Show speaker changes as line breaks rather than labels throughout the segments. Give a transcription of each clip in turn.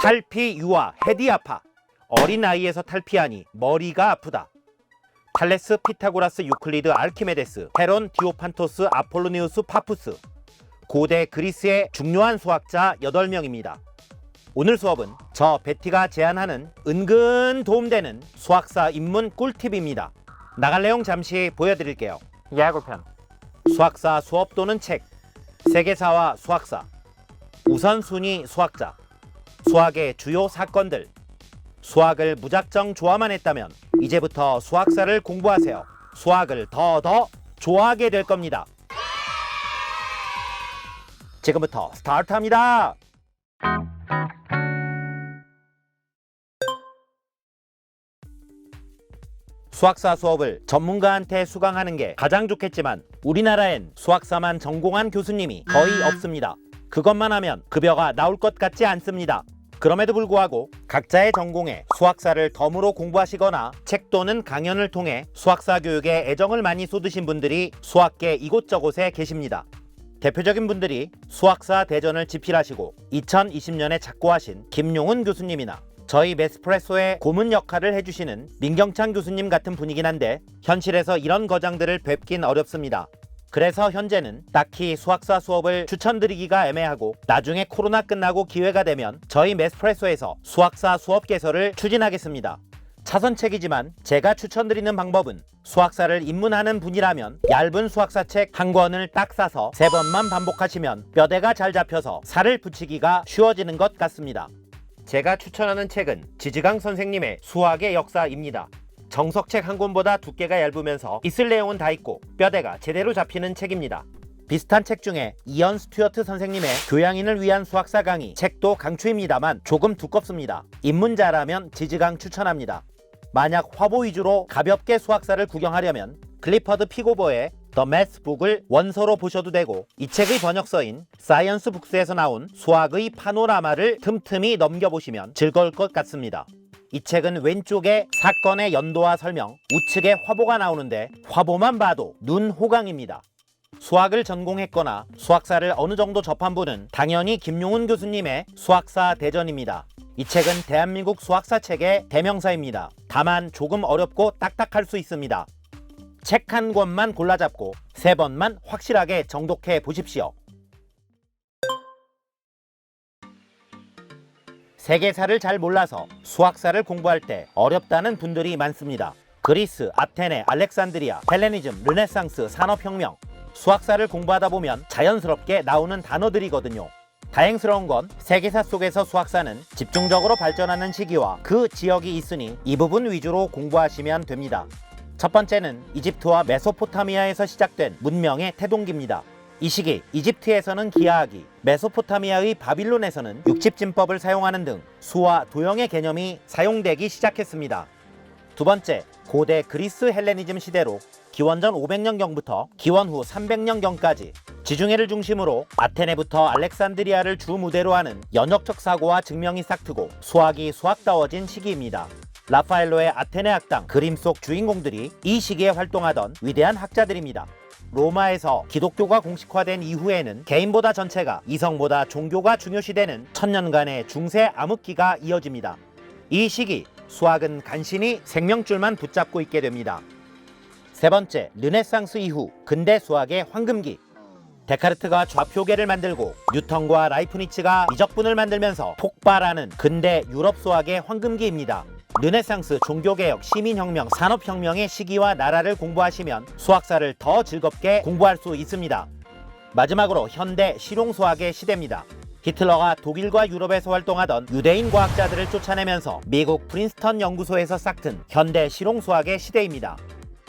탈피 유아 헤디 아파. 어린 나이에서 탈피하니 머리가 아프다. 탈레스, 피타고라스, 유클리드, 알키메데스, 헤론, 디오판토스, 아폴로니우스, 파푸스. 고대 그리스의 중요한 수학자 8명입니다. 오늘 수업은 저 베티가 제안하는 은근 도움되는 수학사 입문 꿀팁입니다. 나갈 내용 잠시 보여드릴게요. 예고편. 수학사 수업 또는 책, 세계사와 수학사, 우선순위 수학자, 수학의 주요 사건들. 수학을 무작정 좋아만 했다면 이제부터 수학사를 공부하세요. 수학을 더 좋아하게 될 겁니다. 지금부터 스타트합니다. 수학사 수업을 전문가한테 수강하는 게 가장 좋겠지만 우리나라엔 수학사만 전공한 교수님이 거의 없습니다. 그것만 하면 급여가 나올 것 같지 않습니다. 그럼에도 불구하고 각자의 전공에 수학사를 덤으로 공부하시거나 책 또는 강연을 통해 수학사 교육에 애정을 많이 쏟으신 분들이 수학계 이곳저곳에 계십니다. 대표적인 분들이 수학사 대전을 집필하시고 2020년에 작고하신 김용훈 교수님이나 저희 메스프레소의 고문 역할을 해주시는 민경창 교수님 같은 분이긴 한데 현실에서 이런 거장들을 뵙긴 어렵습니다. 그래서 현재는 딱히 수학사 수업을 추천드리기가 애매하고 나중에 코로나 끝나고 기회가 되면 저희 메스프레소에서 수학사 수업 개설을 추진하겠습니다. 차선책이지만 제가 추천드리는 방법은 수학사를 입문하는 분이라면 얇은 수학사 책 한 권을 딱 사서 3번만 반복하시면 뼈대가 잘 잡혀서 살을 붙이기가 쉬워지는 것 같습니다. 제가 추천하는 책은 지지강 선생님의 수학의 역사입니다. 정석책 한 권보다 두께가 얇으면서 있을 내용은 다 있고 뼈대가 제대로 잡히는 책입니다. 비슷한 책 중에 이언 스튜어트 선생님의 교양인을 위한 수학사 강의 책도 강추입니다만 조금 두껍습니다. 입문자라면 지지강 추천합니다. 만약 화보 위주로 가볍게 수학사를 구경하려면 클리퍼드 피고버의 The Math Book을 원서로 보셔도 되고 이 책의 번역서인 사이언스 북스에서 나온 수학의 파노라마를 틈틈이 넘겨보시면 즐거울 것 같습니다. 이 책은 왼쪽에 사건의 연도와 설명, 우측에 화보가 나오는데 화보만 봐도 눈 호강입니다. 수학을 전공했거나 수학사를 어느 정도 접한 분은 당연히 김용훈 교수님의 수학사 대전입니다. 이 책은 대한민국 수학사 책의 대명사입니다. 다만 조금 어렵고 딱딱할 수 있습니다. 책 한 권만 골라잡고 3번만 확실하게 정독해 보십시오. 세계사를 잘 몰라서 수학사를 공부할 때 어렵다는 분들이 많습니다. 그리스, 아테네, 알렉산드리아, 헬레니즘, 르네상스, 산업혁명. 수학사를 공부하다 보면 자연스럽게 나오는 단어들이거든요. 다행스러운 건 세계사 속에서 수학사는 집중적으로 발전하는 시기와 그 지역이 있으니 이 부분 위주로 공부하시면 됩니다. 첫 번째는 이집트와 메소포타미아에서 시작된 문명의 태동기입니다. 이 시기 이집트에서는 기하학이, 메소포타미아의 바빌론에서는 육집진법을 사용하는 등 수와 도형의 개념이 사용되기 시작했습니다. 두 번째, 고대 그리스 헬레니즘 시대로 기원전 500년경부터 기원 후 300년경까지 지중해를 중심으로 아테네부터 알렉산드리아를 주 무대로 하는 연역적 사고와 증명이 싹트고 수학이 수학다워진 시기입니다. 라파엘로의 아테네 학당 그림 속 주인공들이 이 시기에 활동하던 위대한 학자들입니다. 로마에서 기독교가 공식화된 이후에는 개인보다 전체가 이성보다 종교가 중요시되는 천년간의 중세 암흑기가 이어집니다. 이 시기 수학은 간신히 생명줄만 붙잡고 있게 됩니다. 세 번째, 르네상스 이후 근대 수학의 황금기. 데카르트가 좌표계를 만들고 뉴턴과 라이프니츠가 미적분을 만들면서 폭발하는 근대 유럽 수학의 황금기입니다. 르네상스, 종교개혁, 시민혁명, 산업혁명의 시기와 나라를 공부하시면 수학사를 더 즐겁게 공부할 수 있습니다. 마지막으로 현대 실용수학의 시대입니다. 히틀러가 독일과 유럽에서 활동하던 유대인 과학자들을 쫓아내면서 미국 프린스턴 연구소에서 싹튼 현대 실용수학의 시대입니다.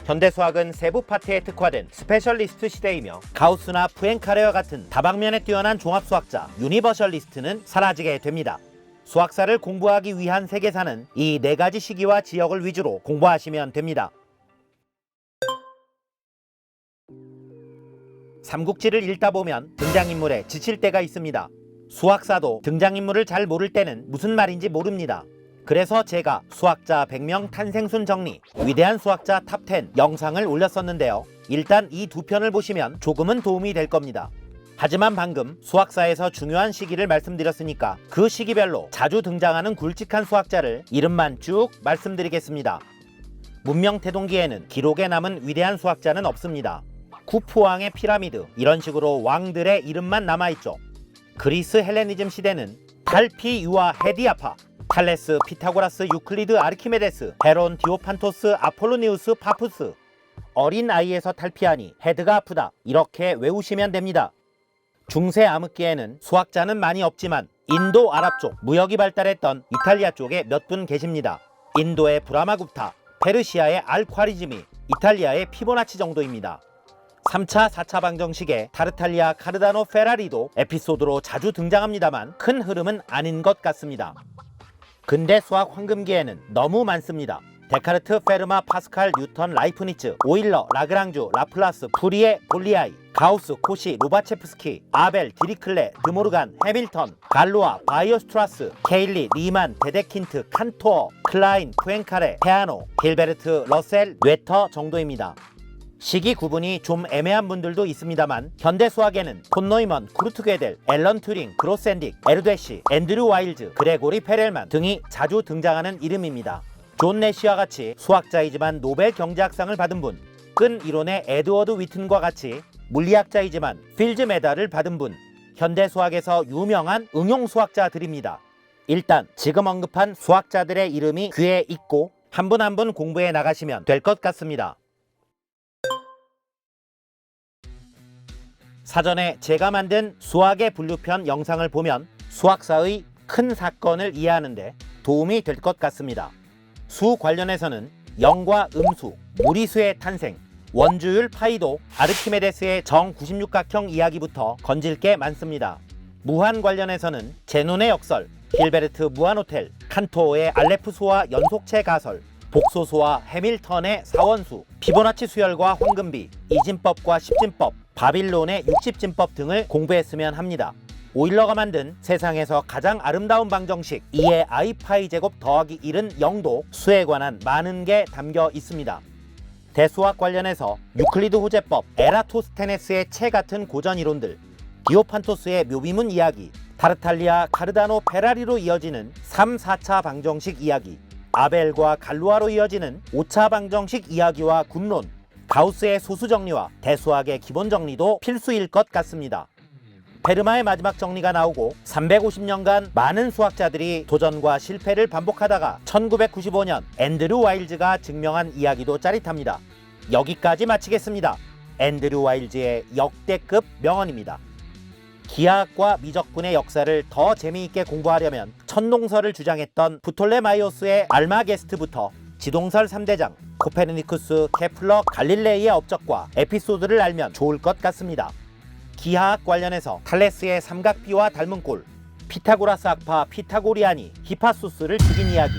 현대수학은 세부 파트에 특화된 스페셜리스트 시대이며 가우스나 푸엔카레와 같은 다방면에 뛰어난 종합수학자 유니버셜리스트는 사라지게 됩니다. 수학사를 공부하기 위한 세계사는 이 4가지 시기와 지역을 위주로 공부하시면 됩니다. 삼국지를 읽다 보면 등장인물에 지칠 때가 있습니다. 수학사도 등장인물을 잘 모를 때는 무슨 말인지 모릅니다. 그래서 제가 수학자 100명 탄생순 정리, 위대한 수학자 탑10 영상을 올렸었는데요. 일단 이 2편을 보시면 조금은 도움이 될 겁니다. 하지만 방금 수학사에서 중요한 시기를 말씀드렸으니까 그 시기별로 자주 등장하는 굵직한 수학자를 이름만 쭉 말씀드리겠습니다. 문명 태동기에는 기록에 남은 위대한 수학자는 없습니다. 쿠프왕의 피라미드, 이런 식으로 왕들의 이름만 남아있죠. 그리스 헬레니즘 시대는 탈피, 유아, 헤디아파, 탈레스, 피타고라스, 유클리드, 아르키메데스, 헤론, 디오판토스, 아폴로니우스, 파푸스. 어린 아이에서 탈피하니 헤드가 아프다, 이렇게 외우시면 됩니다. 중세 암흑기에는 수학자는 많이 없지만 인도 아랍 쪽 무역이 발달했던 이탈리아 쪽에 몇 분 계십니다. 인도의 브라마굽타, 페르시아의 알콰리즈미, 이탈리아의 피보나치 정도입니다. 3차, 4차 방정식의 타르탈리아, 카르다노, 페라리도 에피소드로 자주 등장합니다만 큰 흐름은 아닌 것 같습니다. 근대 수학 황금기에는 너무 많습니다. 데카르트, 페르마, 파스칼, 뉴턴, 라이프니츠, 오일러, 라그랑주, 라플라스, 푸리에, 볼리아이, 가우스, 코시, 로바체프스키, 아벨, 디리클레, 드모르간, 해밀턴, 갈로아, 바이오스트라스, 케일리, 리만, 데데킨트, 칸토어, 클라인, 푸엔카레, 페아노, 힐베르트, 러셀, 뇌터 정도입니다. 시기 구분이 좀 애매한 분들도 있습니다만 현대 수학에는 폰 노이먼, 쿠르트 게델, 앨런 튜링, 그로센딕, 에르데시, 앤드류 와일즈, 그레고리 페렐만 등이 자주 등장하는 이름입니다. 존 내시와 같이 수학자이지만 노벨 경제학상을 받은 분, 끈 이론의 에드워드 위튼과 같이 물리학자이지만 필즈 메달을 받은 분, 현대 수학에서 유명한 응용 수학자들입니다. 일단 지금 언급한 수학자들의 이름이 귀에 있고 한 분 한 분 공부해 나가시면 될 것 같습니다. 사전에 제가 만든 수학의 분류편 영상을 보면 수학사의 큰 사건을 이해하는데 도움이 될 것 같습니다. 수 관련해서는 영과 음수, 무리수의 탄생, 원주율 파이도, 아르키메데스의 정 96각형 이야기부터 건질 게 많습니다. 무한 관련해서는 제논의 역설, 힐베르트 무한호텔, 칸토어의 알레프소와 연속체 가설, 복소소와 해밀턴의 사원수, 피보나치 수열과 황금비, 이진법과 십진법, 바빌론의 60진법 등을 공부했으면 합니다. 오일러가 만든 세상에서 가장 아름다운 방정식 2의 i 파이 제곱 더하기 1은 0도 수에 관한 많은 게 담겨 있습니다. 대수학 관련해서 유클리드 호재법, 에라토스테네스의 체 같은 고전 이론들, 디오판토스의 묘비문 이야기, 타르탈리아, 카르다노, 페라리로 이어지는 3, 4차 방정식 이야기, 아벨과 갈루아로 이어지는 5차 방정식 이야기와 군론, 가우스의 소수 정리와 대수학의 기본 정리도 필수일 것 같습니다. 페르마의 마지막 정리가 나오고 350년간 많은 수학자들이 도전과 실패를 반복하다가 1995년 앤드류 와일즈가 증명한 이야기도 짜릿합니다. 여기까지 마치겠습니다. 앤드류 와일즈의 역대급 명언입니다. 기하학과 미적분의 역사를 더 재미있게 공부하려면 천동설을 주장했던 프톨레마이오스의 알마게스트부터 지동설 3대장 코페르니쿠스, 케플러, 갈릴레이의 업적과 에피소드를 알면 좋을 것 같습니다. 기하학 관련해서 탈레스의 삼각비와 닮은 꼴, 피타고라스 학파 피타고리안이 히파수스를 죽인 이야기,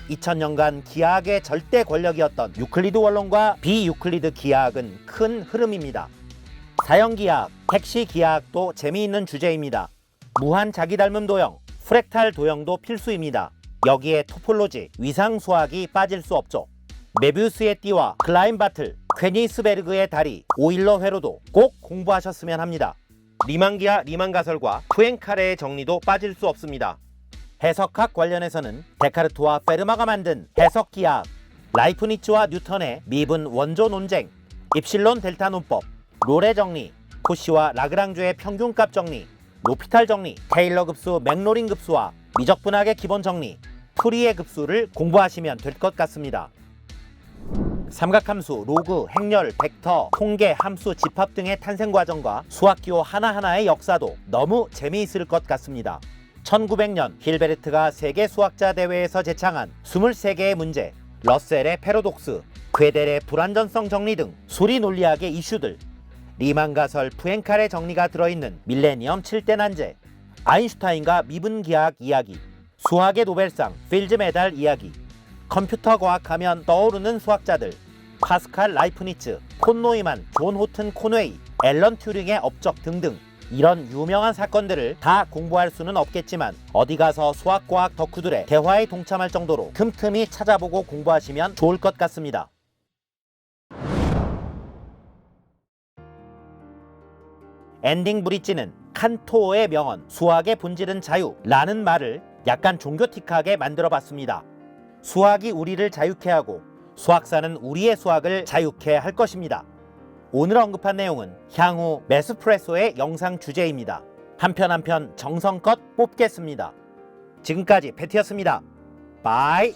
2000년간 기하학의 절대 권력이었던 유클리드 원론과 비유클리드 기하학은 큰 흐름입니다. 사형기하학, 택시기하학도 재미있는 주제입니다. 무한 자기닮음 도형, 프랙탈 도형도 필수입니다. 여기에 토폴로지, 위상수학이 빠질 수 없죠. 메비우스의 띠와 클라인바틀, 퀘니스베르그의 다리, 오일러 회로도 꼭 공부하셨으면 합니다. 리만기하, 리만가설과 푸엔카레의 정리도 빠질 수 없습니다. 해석학 관련해서는 데카르트와 페르마가 만든 해석기하학, 라이프니츠와 뉴턴의 미분 원조 논쟁, 입실론 델타 논법, 롤의 정리, 코시와 라그랑주의 평균값 정리, 로피탈 정리, 테일러 급수, 맥로린 급수와 미적분학의 기본 정리, 푸리의 급수를 공부하시면 될 것 같습니다. 삼각함수, 로그, 행렬, 벡터, 통계, 함수, 집합 등의 탄생 과정과 수학기호 하나하나의 역사도 너무 재미있을 것 같습니다. 1900년 힐베르트가 세계 수학자 대회에서 제창한 23개의 문제, 러셀의 패러독스, 괴델의 불완전성 정리 등 수리 논리학의 이슈들, 리만가설, 푸엔칼의 정리가 들어있는 밀레니엄 7대 난제, 아인슈타인과 미분기하학 이야기, 수학의 노벨상, 필즈 메달 이야기, 컴퓨터 과학하면 떠오르는 수학자들, 파스칼, 라이프니츠, 폰 노이만, 존 호튼 코네이, 앨런 튜링의 업적 등등 이런 유명한 사건들을 다 공부할 수는 없겠지만 어디 가서 수학과학 덕후들의 대화에 동참할 정도로 틈틈이 찾아보고 공부하시면 좋을 것 같습니다. 엔딩 브릿지는 칸토의 명언 수학의 본질은 자유라는 말을 약간 종교틱하게 만들어봤습니다. 수학이 우리를 자유케 하고 수학사는 우리의 수학을 자유케 할 것입니다. 오늘 언급한 내용은 향후 매스프레소의 영상 주제입니다. 한 편 한 편 정성껏 뽑겠습니다. 지금까지 패티였습니다. 바이.